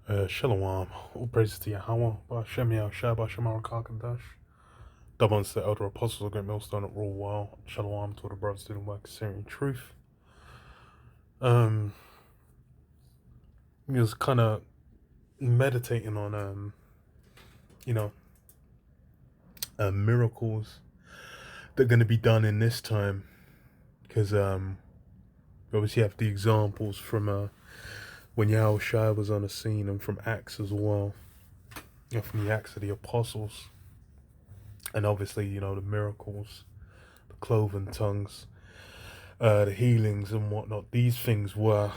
Shalom, all praises to Yahweh, Ba'ashem Yahushua, Ba'ashem Arakakadash. Double unto the elder apostles of Great Millstone at Rule Well. Shalom to all the brothers doing work concerning truth. He was kind of meditating on, you know, miracles that are going to be done in this time. Because, obviously, you have the examples from when Yahushua was on the scene and from Acts as well. And from the Acts of the Apostles. And obviously, the miracles, the cloven tongues, the healings and whatnot. These things were,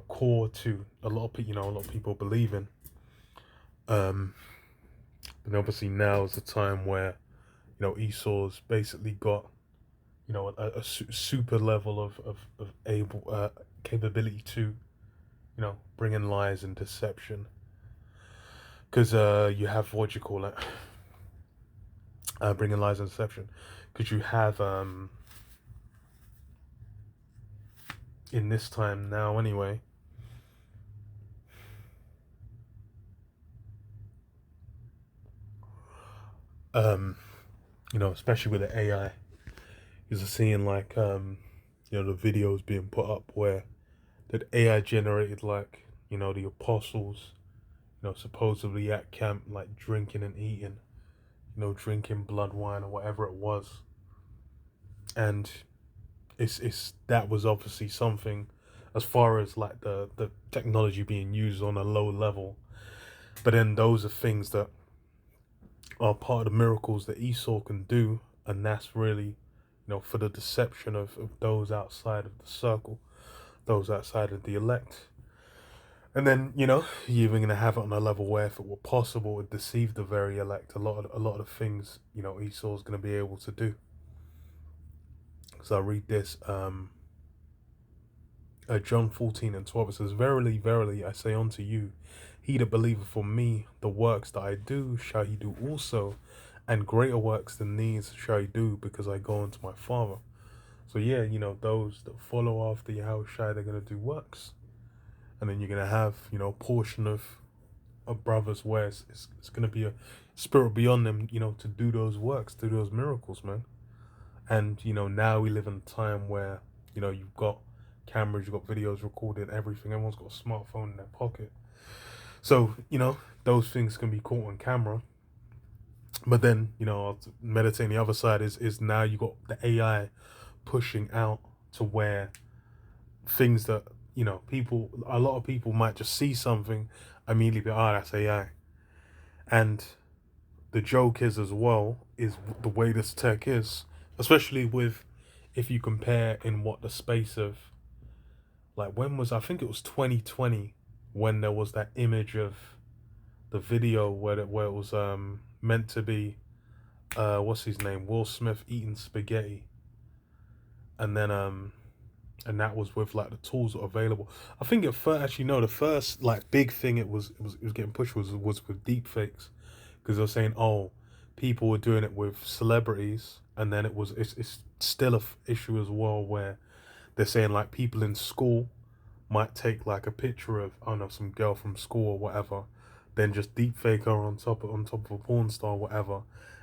core to a lot of people. A lot of people believe in. And obviously now is the time where, Esau's basically got, a super level of able capability to, bring in lies and deception. Because you have what you call it, bringing lies and deception. Because you have in this time now anyway. Especially with the AI, you're seeing like the videos being put up where that AI generated like the apostles, supposedly at camp like drinking and eating, drinking blood wine or whatever it was, and it's that was obviously something as far as like the technology being used on a low level, but then those are things that are part of the miracles that Esau can do, and that's really, for the deception of those outside of the circle, those outside of the elect. And then, you're even going to have it on a level where if it were possible to deceive the very elect, a lot of things, Esau's going to be able to do. So I read this, John 14:12, it says, "Verily, verily, I say unto you, he that believeth on me, the works that I do shall he do also, and greater works than these shall he do, because I go unto my Father." So yeah, those that follow after Yahushua, they're going to do works. And then you're going to have, a portion of brothers where it's going to be a spirit beyond them, to do those works, do those miracles, man. And, now we live in a time where, you've got cameras, you've got videos recording everything. Everyone's got a smartphone in their pocket. So, those things can be caught on camera. But then, meditating the other side is now you got the AI pushing out to where things that, a lot of people might just see something, immediately be, that's AI. And the joke is as well, is the way this tech is, especially with, if you compare in what the space of, like I think it was 2020, when there was that image of the video where it was meant to be, what's his name, Will Smith eating spaghetti, and then and that was with like the tools that are available. I think at first, actually no, the first like big thing it was getting pushed was with deep fakes, because they were saying, oh, people were doing it with celebrities, and then it's still a issue as well where they're saying like people in school might take like a picture of, I don't know, some girl from school or whatever, then just deep fake her on top of a porn star or whatever,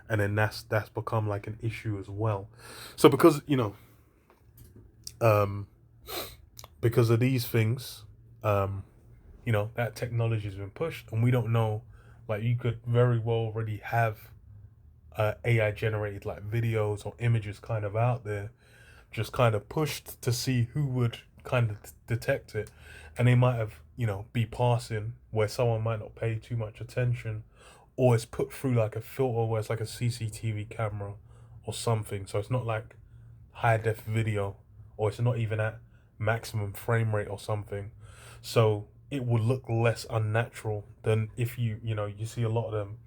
and then that's become like an issue as well. So because um because of these things, that technology has been pushed, and we don't know, like you could very well already have AI generated like videos or images kind of out there, just kind of pushed to see who would kind of detect it, and they might have, be passing where someone might not pay too much attention, or it's put through like a filter where it's like a CCTV camera or something, so it's not like high def video, or it's not even at maximum frame rate or something, so it would look less unnatural than if you see a lot of them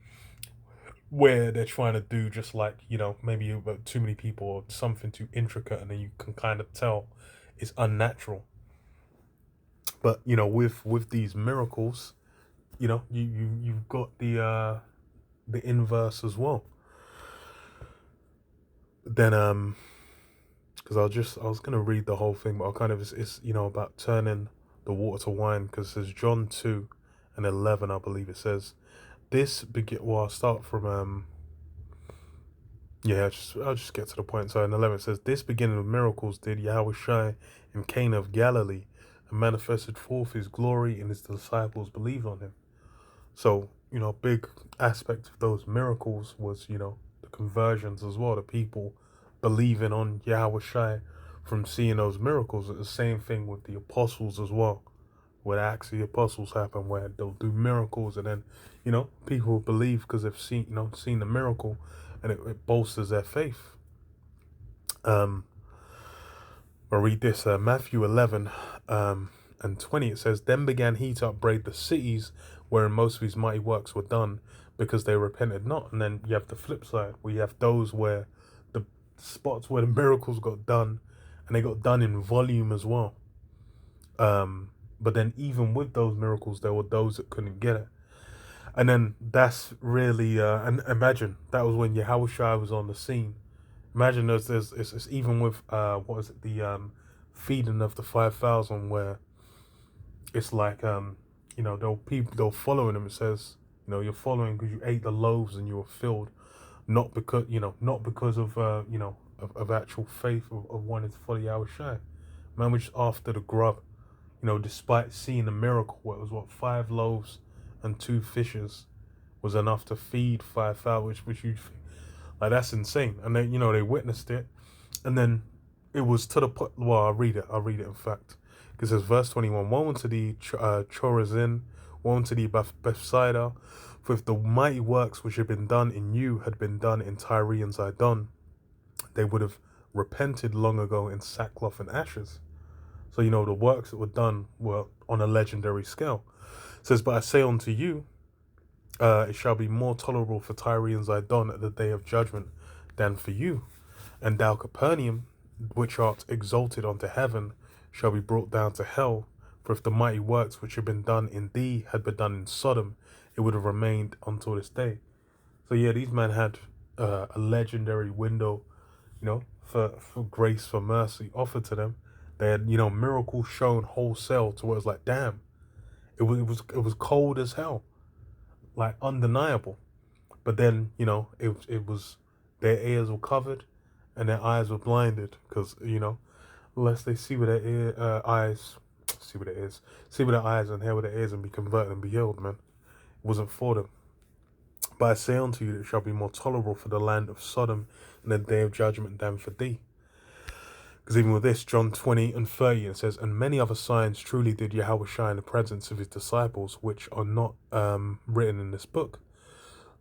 where they're trying to do just like, maybe about too many people or something too intricate, and then you can kind of tell it's unnatural. But with these miracles, you've got the inverse as well. Then because I was gonna read the whole thing, but I kind of it's about turning the water to wine, because it says John 2 and 11, I believe it says, I'll start from I'll just get to the point. So in 11 it says, this beginning of miracles did Yahweh Shai in Cana of Galilee, and manifested forth his glory, and his disciples believed on him. So, a big aspect of those miracles was, the conversions as well, the people believing on Yahweh Shai from seeing those miracles. It's the same thing with the apostles as well, where Acts of the Apostles happen, where they'll do miracles, and then, people believe because they've seen the miracle, and it bolsters their faith. I'll read this, Matthew 11, and 20, it says, then began he to upbraid the cities wherein most of his mighty works were done, because they repented not. And then you have the flip side, where you have those where the spots where the miracles got done, and they got done in volume as well. But then even with those miracles, there were those that couldn't get it. And then that's really, and imagine, that was when Yahweh Shai was on the scene. Imagine it's even with, the feeding of the 5,000, where it's like, they'll following him. It says, you're following because you ate the loaves and you were filled, not because of of actual faith of wanting to follow Yahweh Shai. Man, we're just after the grub, despite seeing the miracle, where it was 5 loaves and 2 fishes was enough to feed 5,000, which you like, that's insane. And then they witnessed it, and then it was to the point. Well, I'll read it in fact. It says, verse 21, woe unto thee, Chorazin, woe unto thee, Bethsaida, for if the mighty works which had been done in you had been done in Tyre and Zidon, they would have repented long ago in sackcloth and ashes. So, the works that were done were on a legendary scale. It says, but I say unto you, it shall be more tolerable for Tyre and Zidon at the day of judgment than for you. And thou, Capernaum, which art exalted unto heaven, shall be brought down to hell. For if the mighty works which had been done in thee had been done in Sodom, it would have remained until this day. So yeah, these men had a legendary window, for grace, for mercy offered to them. They had, miracles shown wholesale to where it was like, damn, it was cold as hell, like undeniable. But then, it was their ears were covered and their eyes were blinded, because, unless they see with their eyes, see with their eyes and hear with their ears and be converted and be healed, man. It wasn't for them. But I say unto you, it shall be more tolerable for the land of Sodom in the day of judgment than for thee. Because even with this, John 20 and 30, it says, and many other signs truly did Yahweh Shai in the presence of his disciples, which are not written in this book.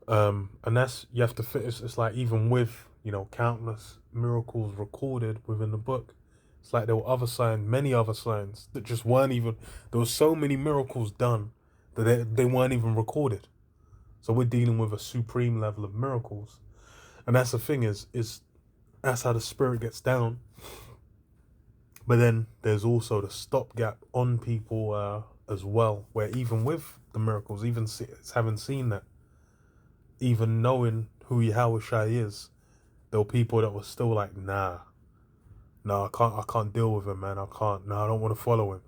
And that's, you have to fit, it's like, even with, countless miracles recorded within the book, it's like there were other signs, many other signs, that just weren't even, there were so many miracles done that they weren't even recorded. So we're dealing with a supreme level of miracles. And that's the thing, is that's how the spirit gets down. But then there's also the stopgap on people as well, where even with the miracles, even having seen that, even knowing who Yahweh Shai is, there were people that were still like, nah, I can't deal with him, man. I don't want to follow him.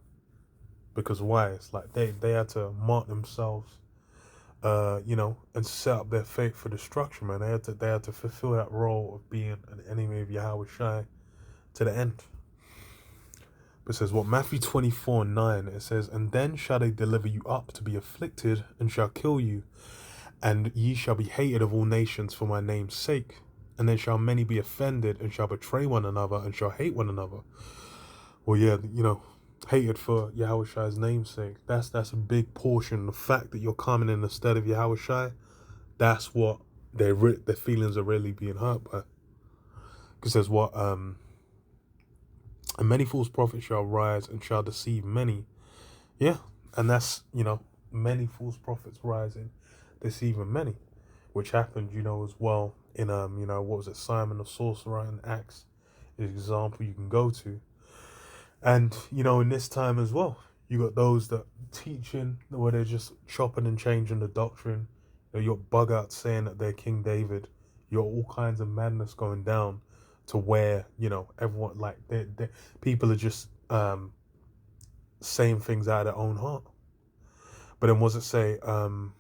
Because why? It's like they had to mark themselves, and set up their fate for destruction, man. They had to fulfill that role of being an enemy of Yahweh Shai to the end. But it says, Matthew 24:9, it says, and then shall they deliver you up to be afflicted, and shall kill you, and ye shall be hated of all nations for my name's sake. And then shall many be offended, and shall betray one another, and shall hate one another. Well, yeah, hated for Yahweh Shai's name's sake. That's a big portion. The fact that you're coming in the stead of Yahweh Shai, that's what their feelings are really being hurt by. Because there's and many false prophets shall rise and shall deceive many. Yeah, and that's, many false prophets rising, deceiving many, which happened, as well in, what was it, Simon the sorcerer in Acts, is an example you can go to. And, in this time as well, you got those that teaching where they're just chopping and changing the doctrine. You got bug out saying that they're King David. You got all kinds of madness going down to where, everyone, like, people are just saying things out of their own heart. But then was it say, and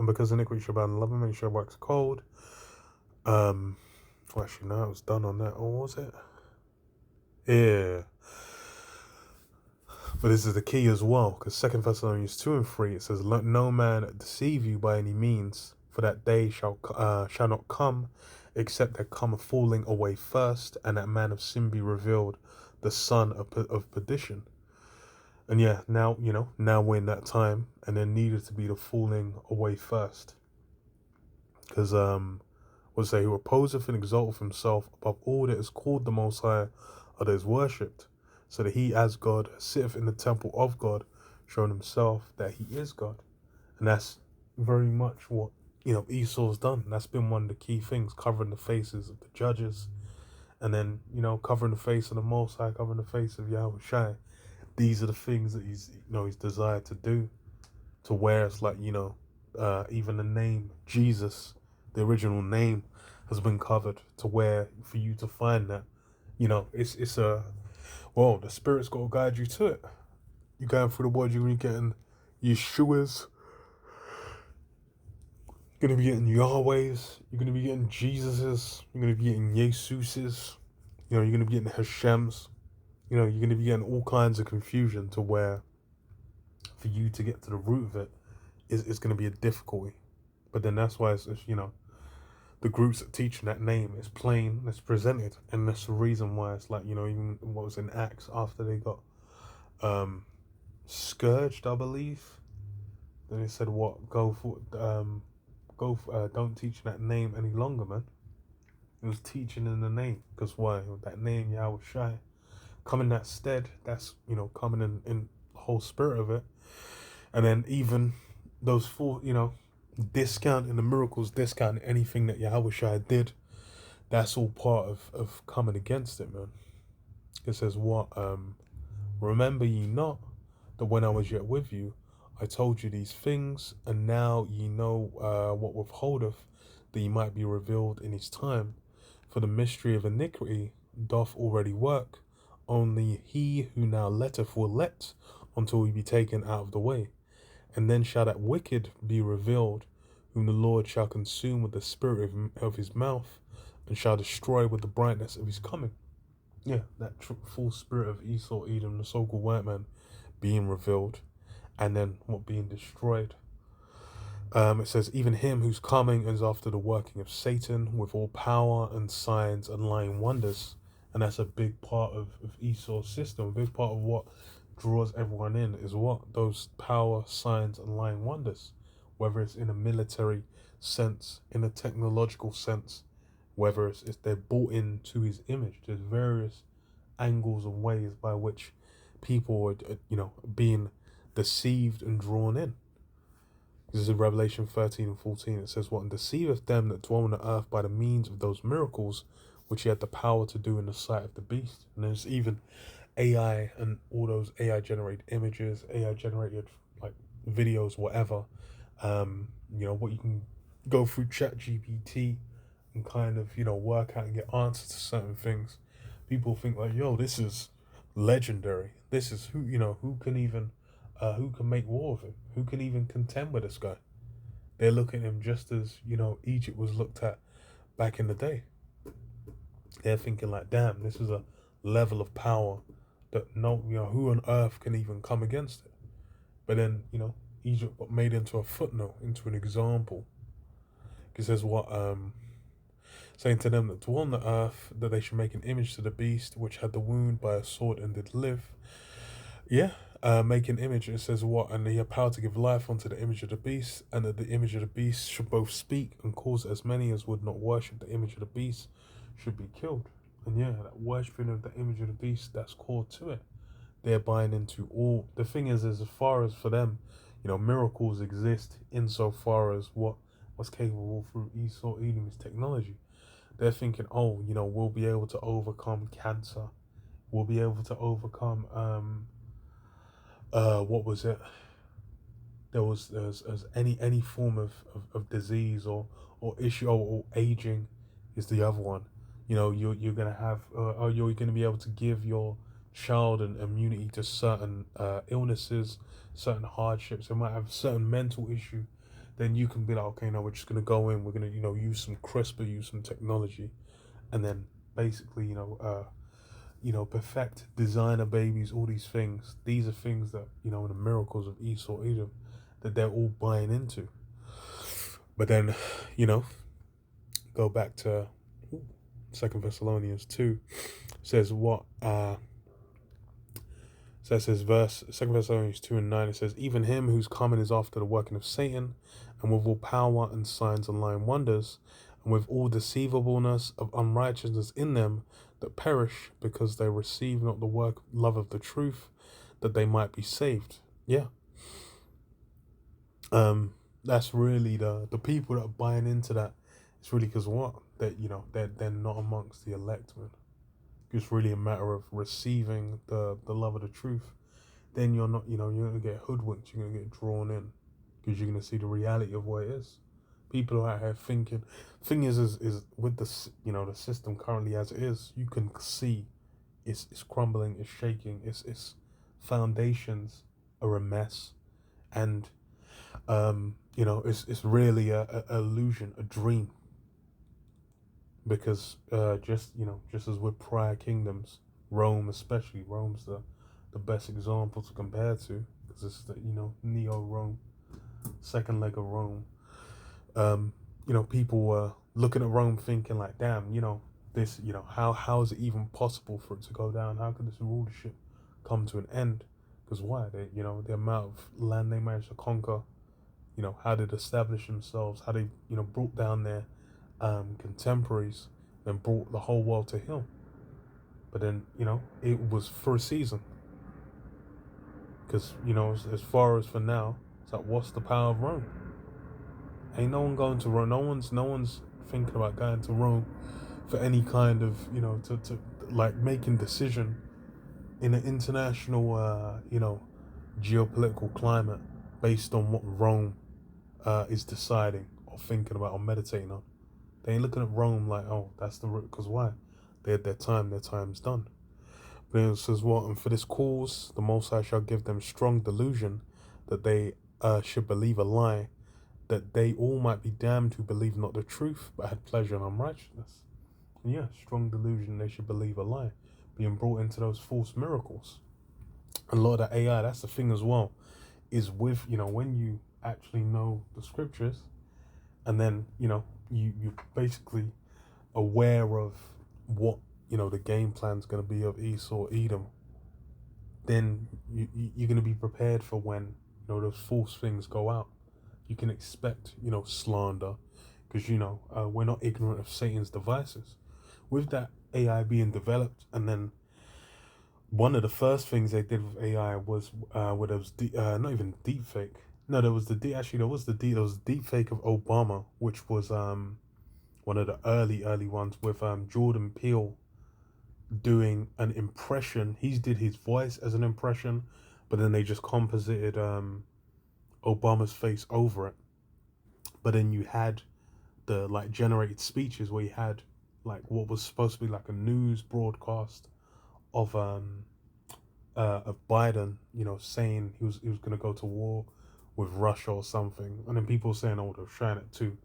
because iniquity shall abound in love, many shall wax cold. Well, actually, no, it was done on that. Or was it? Yeah. But this is the key as well, because 2 Thessalonians 2 and 3, it says, "Let no man deceive you by any means, for that day shall not come, except there come a falling away first, and that man of sin be revealed, the son of perdition." And yeah, now, now we're in that time, and there needed to be the falling away first. Because, we'll say, who opposeth and exalteth himself above all that is called the Most High, or that is worshipped, so that he as God sitteth in the temple of God, showing himself that he is God. And that's very much what, Esau's done. That's been one of the key things, covering the faces of the judges, and then, covering the face of the Most High, covering the face of Yahweh Shai. These are the things that he's desired to do, to where it's like, even the name Jesus, the original name, has been covered, to where for you to find that, it's the Spirit's got to guide you to it. You're going through the world, you're going to be getting Yeshua's, you're going to be getting Yahweh's, you're going to be getting Jesus's, you're going to be getting Jesus's, you're going to be getting Hashem's, you're going to be getting all kinds of confusion, to where for you to get to the root of it is going to be a difficulty. But then that's why it's the groups that teach that name is plain, it's presented, and that's the reason why it's like, even what was in Acts after they got scourged, I believe. Then he said, "What? Don't teach that name any longer, man." It was teaching in the name, because why? That name Yahweh Shai, come in that stead. That's coming in the whole spirit of it, and then even those four, discounting the miracles, discounting anything that Yahweh Shai did. That's all part of coming against it, man. It says what? Remember ye not that when I was yet with you, I told you these things, and now ye know what withholdeth, that ye might be revealed in his time. For the mystery of iniquity doth already work, only he who now letteth will let, until he be taken out of the way. And then shall that wicked be revealed, whom the Lord shall consume with the spirit of his mouth, and shall destroy with the brightness of his coming. Yeah, that full spirit of Esau, Edom, the so-called white man, being revealed, and then what being destroyed. It says, even him whose coming is after the working of Satan, with all power and signs and lying wonders. And that's a big part of Esau's system. A big part of what draws everyone in is what? Those power, signs, and lying wonders. Whether it's in a military sense, in a technological sense, whether it's they're bought into his image. There's various angles and ways by which people are, being deceived and drawn in. This is in Revelation 13 and 14. It says, "What? And deceiveth them that dwell on the earth by the means of those miracles which he had the power to do in the sight of the beast." And there's even AI and all those AI generated images, AI generated like videos, whatever. What you can go through ChatGPT and kind of, work out and get answers to certain things. People think like, yo, this is legendary. This is who can even, who can make war with him? Who can even contend with this guy? They're looking at him just as, Egypt was looked at back in the day. They're thinking like, damn, this is a level of power that who on earth can even come against it? But then, Egypt got made into a footnote, into an example. It says what, saying to them that dwell on the earth, that they should make an image to the beast, which had the wound by a sword and did live. Yeah, make an image. It says what, and he had power to give life unto the image of the beast, and that the image of the beast should both speak and cause as many as would not worship the image of the beast should be killed. And yeah, that worshipping of the image of the beast, that's core to it. They're buying into all. The thing is as far as for them, miracles exist insofar as what's capable through Esau Edom's technology. They're thinking, oh, we'll be able to overcome cancer. We'll be able to overcome, what was it? There's any form of disease or issue or aging is the other one. You're going to have, you're going to be able to give your child and immunity to certain illnesses, certain hardships. They might have certain mental issue. Then you can be like, okay, no, we're just gonna go in. We're gonna, use some CRISPR, use some technology, and then basically, perfect designer babies. All these things. These are things that the miracles of Esau Edom, that they're all buying into. But then, go back to 2 Thessalonians 2, says what so it says verse 2 Thessalonians 2:9, it says, even him whose coming is after the working of Satan, and with all power and signs and lying wonders, and with all deceivableness of unrighteousness in them that perish, because they receive not the love of the truth, that they might be saved. Yeah. That's really the people that are buying into that. It's really because what? That they're not amongst the elect, man. It's really a matter of receiving the love of the truth. Then you're not, you're gonna get hoodwinked. You're gonna get drawn in because you're gonna see the reality of what it is. People are out here thinking. Thing is with the the system currently as it is, you can see it's crumbling, it's shaking, its foundations are a mess, and it's really a illusion, a dream. Because just as with prior kingdoms, Rome especially, Rome's the best example to compare to, because it's the neo-Rome, second leg of Rome. People were looking at Rome thinking like, damn, this, how is it even possible for it to go down? How could this rulership come to an end? Because why? They, the amount of land they managed to conquer, how they'd establish themselves, how they, brought down their contemporaries and brought the whole world to heel. But then, it was for a season. Because, as far as for now, it's like, what's the power of Rome? Ain't no one going to Rome. No one's thinking about going to Rome for any kind of, to like making decision in an international, geopolitical climate based on what Rome is deciding or thinking about or meditating on. They ain't looking at Rome like, oh, that's the route. Because why? They had their time's done. But it says what? And for this cause, the Most High shall give them strong delusion, that they should believe a lie, that they all might be damned who believe not the truth, but had pleasure in unrighteousness. And yeah, strong delusion, they should believe a lie, being brought into those false miracles. And a lot of that AI, that's the thing as well, is with, when you actually know the scriptures, and then, you're basically aware of what, the game plan's going to be of Esau, Edom, then you're going to be prepared for when, those false things go out. You can expect, slander, because, we're not ignorant of Satan's devices. With that AI being developed, and then one of the first things they did with AI was where there was not even deep fake. No, there was the deep fake of Obama, which was one of the early ones with Jordan Peele doing an impression. He did his voice as an impression, but then they just composited Obama's face over it. But then you had the like generated speeches where you had like what was supposed to be like a news broadcast of Biden, saying he was gonna go to war with Russia or something, and then people saying, oh, they're showing it to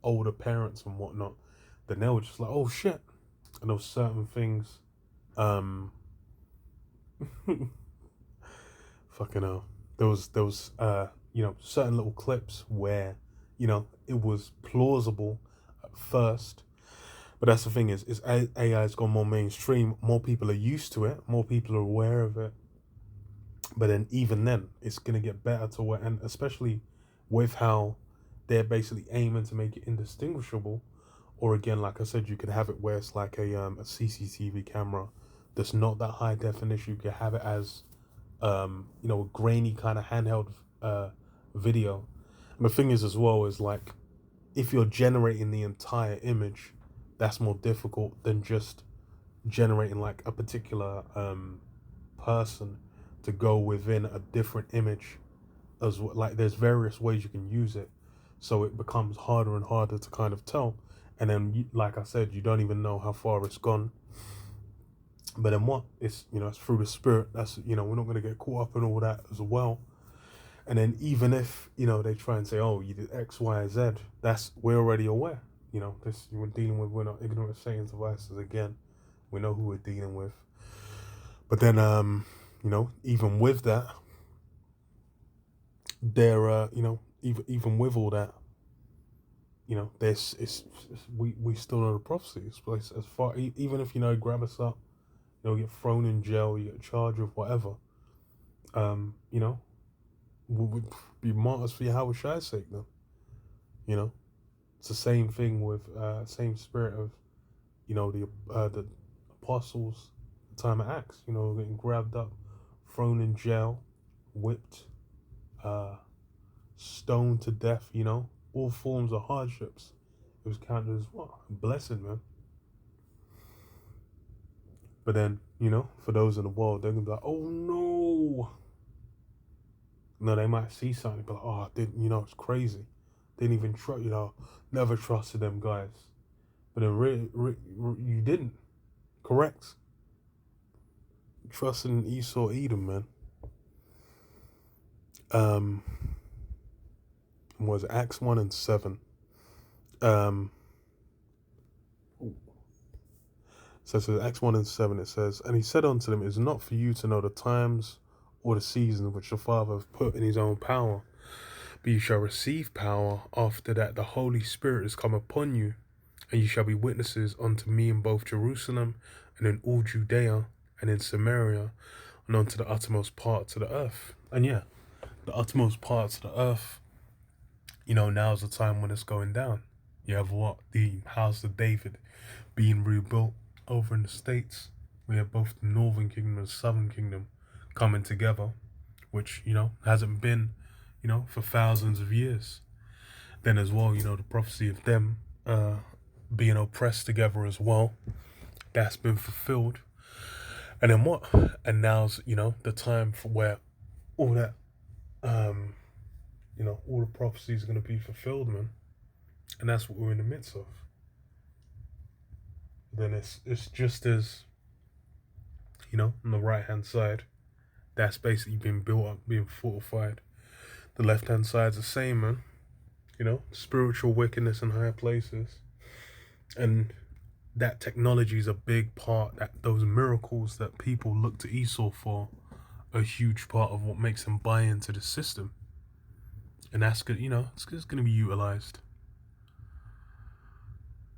older parents and whatnot. Then they were just like, oh shit. And there was certain things fucking hell. There was certain little clips where, it was plausible at first. But that's the thing is AI's gone more mainstream, more people are used to it, more people are aware of it. But then even then, it's gonna get better to where, and especially with how they're basically aiming to make it indistinguishable. Or again, like I said, you could have it where it's like a CCTV camera that's not that high definition. You could have it as a grainy kind of handheld video. And the thing is as well is like, if you're generating the entire image, that's more difficult than just generating like a particular person to go within a different image as well. Like there's various ways you can use it, so it becomes harder and harder to kind of tell. And then, like I said, you don't even know how far it's gone. But then what? It's, it's through the spirit. That's, we're not going to get caught up in all that as well. And then even if, they try and say, oh, you did X, Y, Z, we're already aware. This, we're not ignorant of Satan's devices again. We know who we're dealing with. But then, even with that, there, even with all that, we still know the prophecies. But as far, even if, grab us up, get thrown in jail, you get charged with whatever, we would be martyrs for Yahweh Shai's sake, though. It's the same thing with, same spirit of, the apostles, the time of Acts, getting grabbed up, thrown in jail, whipped, stoned to death, all forms of hardships. It was counted as what? A blessing, man. But then, for those in the world, they're going to be like, oh no. No, they might see something, but like, oh, it's crazy. Didn't even trust, never trusted them guys. But then you didn't. Correct. Trusting in Esau, Edom, man. Was Acts 1 and 7. So it says, Acts 1 and 7, it says, and he said unto them, it is not for you to know the times or the seasons which the Father hath put in his own power, but you shall receive power after that the Holy Spirit is come upon you, and you shall be witnesses unto me in both Jerusalem and in all Judea and in Samaria and unto the uttermost parts of the earth. And yeah, the uttermost parts of the earth, now's the time when it's going down. You have what? The house of David being rebuilt over in the States. We have both the Northern Kingdom and Southern Kingdom coming together, which, hasn't been, for thousands of years. Then as well, the prophecy of them being oppressed together as well, that's been fulfilled. And then what? And now's, the time for where all that, all the prophecies are going to be fulfilled, man. And that's what we're in the midst of. Then it's just as, on the right-hand side, that's basically being built up, being fortified. The left-hand side's the same, man. Spiritual wickedness in higher places. And that technology is a big part, that those miracles that people look to Esau for, a huge part of what makes them buy into the system. And that's good, it's going to be utilized.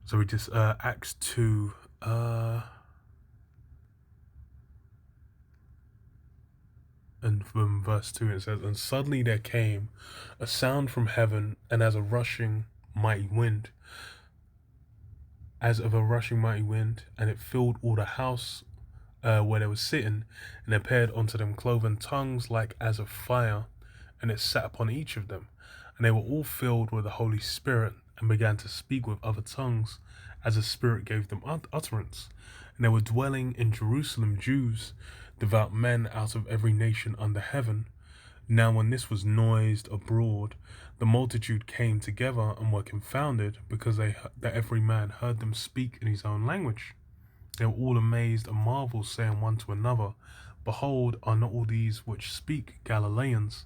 So we just, Acts 2, and from verse 2 it says, and suddenly there came a sound from heaven, and as of a rushing mighty wind, and it filled all the house where they were sitting, and appeared unto them cloven tongues like as of fire, and it sat upon each of them. And they were all filled with the Holy Spirit, and began to speak with other tongues, as the Spirit gave them utterance. And they were dwelling in Jerusalem Jews, devout men out of every nation under heaven. Now when this was noised abroad, the multitude came together and were confounded, because that every man heard them speak in his own language. They were all amazed and marveled, saying one to another, behold, are not all these which speak Galileans?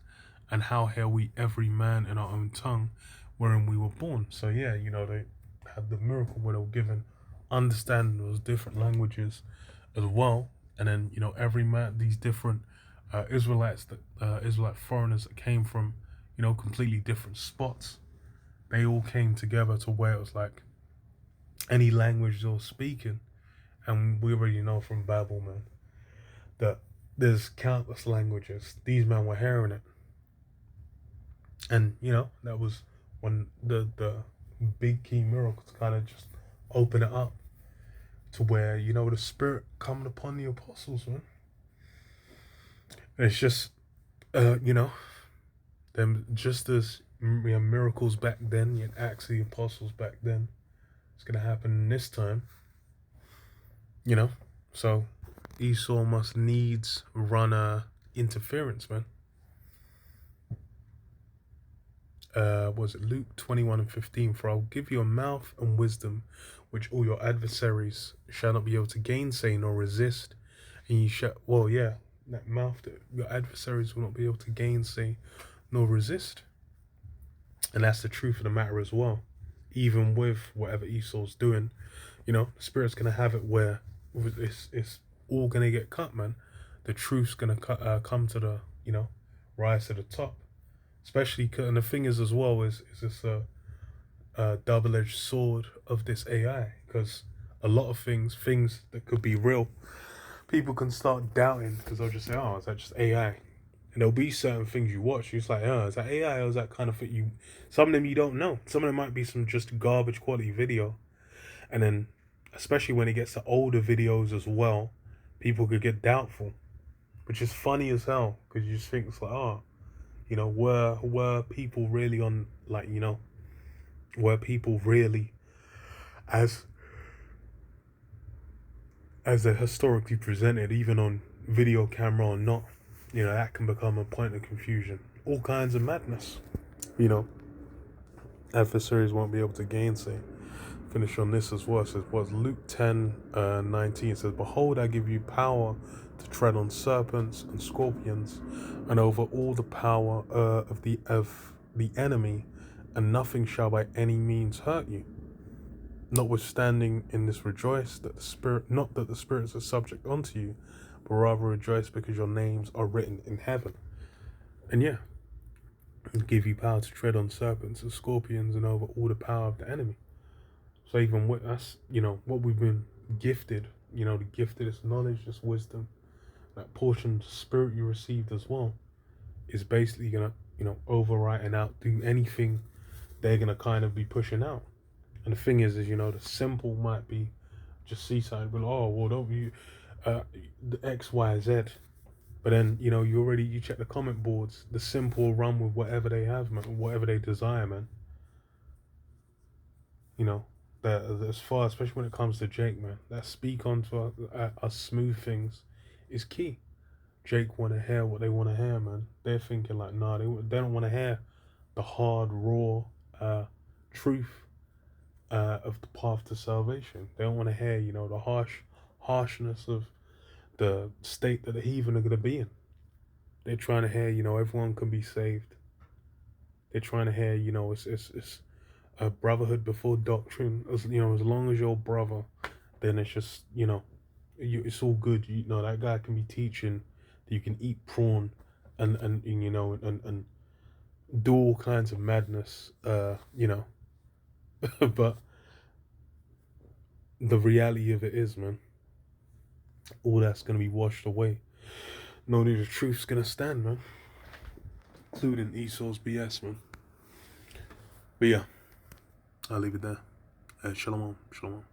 And how hear we every man in our own tongue wherein we were born? So yeah, they had the miracle where they were given understanding those different languages as well. And then, every man, these different Israelite foreigners that came from, completely different spots, they all came together to where it was like any language they were speaking. And we already know from Bible, man, that there's countless languages. These men were hearing it. And, that was when the big key miracles kind of just open it up to where, the Spirit coming upon the apostles, man. And it's just, them just as miracles back then, you had Acts of the Apostles back then, it's going to happen this time, So Esau must needs run interference, man. Was it Luke 21 and 15? For I will give you a mouth and wisdom, which all your adversaries shall not be able to gainsay nor resist, and you shut. Well, yeah, that mouth that your adversaries will not be able to gainsay nor resist, and that's the truth of the matter as well. Even with whatever Esau's doing, the spirit's gonna have it where it's all gonna get cut, man. The truth's gonna come to the rise to the top. Especially, and the thing is as well is this a double-edged sword of this AI, because a lot of things that could be real, people can start doubting because they'll just say, "Oh, is that just AI?" And there'll be certain things you watch, you're just like, "Oh, is that AI or is that kind of thing?" Some of them you don't know. Some of them might be some just garbage quality video, and then especially when it gets to older videos as well, people could get doubtful, which is funny as hell because you just think it's like, oh, were people really on, like, were people really as they're historically presented, even on video camera or not? That can become a point of confusion. All kinds of madness. Adversaries won't be able to gainsay. Finish on this as well. It says, was Luke 10:19 says, "Behold, I give you power to tread on serpents and scorpions, and over all the power of the enemy, and nothing shall by any means hurt you. Notwithstanding in this rejoice that the spirit, not that the spirits are subject unto you, but rather rejoice because your names are written in heaven." And yeah, give you power to tread on serpents and scorpions and over all the power of the enemy. So even with us, what we've been gifted, the gift of this knowledge, this wisdom, that portion of the spirit you received as well, is basically gonna, overwrite and outdo anything they're gonna kind of be pushing out. And the thing is, the simple might be just see something, but oh, well, don't you, the X, Y, Z. But then, you check the comment boards, the simple run with whatever they have, man, whatever they desire, man. That as far, especially when it comes to Jake, man, that speak onto us smooth things is key. Jake want to hear what they want to hear, man. They're thinking like, nah, they don't want to hear the hard, raw truth of the path to salvation. They don't want to hear, the harshness of the state that the heathen are going to be in. They're trying to hear, everyone can be saved. They're trying to hear, it's a brotherhood before doctrine. As long as you're a brother, then it's just, it's all good. That guy can be teaching that you can eat prawn and do all kinds of madness, but the reality of it is, man, all that's gonna be washed away. Only the truth's gonna stand, man, including Esau's BS, man. But yeah, I'll leave it there. Shalom, shalom.